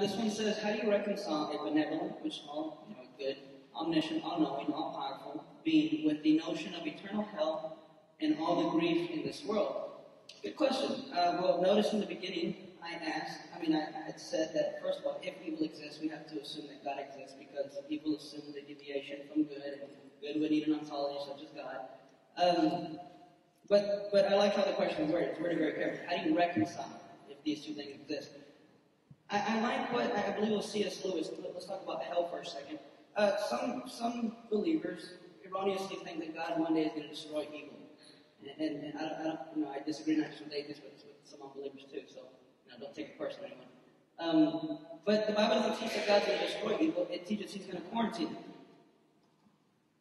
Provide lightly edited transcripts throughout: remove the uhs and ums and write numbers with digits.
This one says, how do you reconcile a benevolent, which all good, omniscient, all-knowing, all-powerful being with the notion of eternal hell and all the grief in this world? Good question. Well, notice in the beginning, I had said that, first of all, if evil exists, we have to assume that God exists, because evil assumes a deviation from good, and good would need an ontology such as God. But I like how the question is worded. It's worded very carefully. How do you reconcile if these two things exist? I like what I believe was C.S. Lewis. Let's talk about hell for a second. Some believers erroneously think that God one day is going to destroy evil, and I disagree not just with atheists, but with some unbelievers too. So don't take it personally. But the Bible doesn't teach that God's going to destroy evil. It teaches He's going to quarantine it.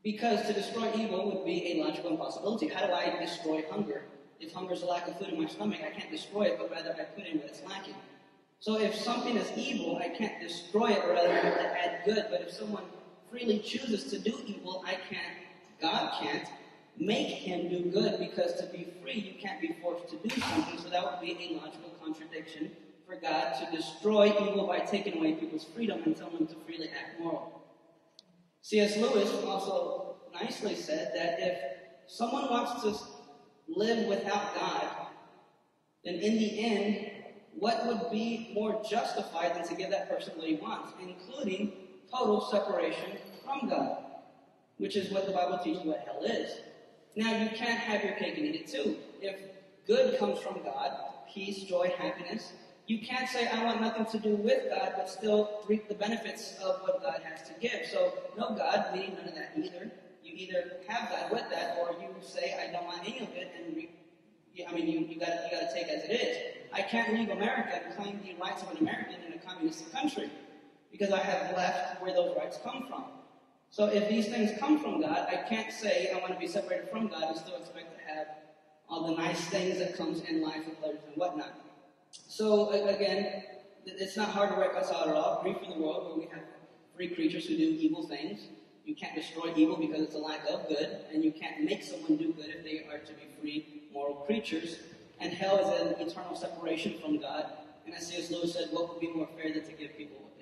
Because to destroy evil would be a logical impossibility. How do I destroy hunger? If hunger is a lack of food in my stomach, I can't destroy it, but rather I put in what it's lacking. So if something is evil, I can't destroy it, but rather I have to add good. But if someone freely chooses to do evil, God can't make him do good, because to be free, you can't be forced to do something. So that would be a logical contradiction for God to destroy evil by taking away people's freedom and telling them to freely act moral. C.S. Lewis also nicely said that if someone wants to live without God, then in the end, what would be more justified than to give that person what he wants, including total separation from God, which is what the Bible teaches what hell is. Now, you can't have your cake and eat it too. If good comes from God, peace, joy, happiness, you can't say, I want nothing to do with God, but still reap the benefits of what God has to give. So, no God, meaning none of that either. You either have God with that, or you say, I don't want any of it, and you got to take as it is. I can't leave America and claim the rights of an American in a communist country, because I have left where those rights come from. So if these things come from God, I can't say I want to be separated from God and still expect to have all the nice things that comes in life and pleasures and whatnot. So again, it's not hard to reconcile at all. Grief in the world where we have free creatures who do evil things. You can't destroy evil because it's a lack of good, and you can't make someone do good if they are to be free moral creatures. And hell is an eternal separation from God. And as C.S. Lewis said, what would be more fair than to give people what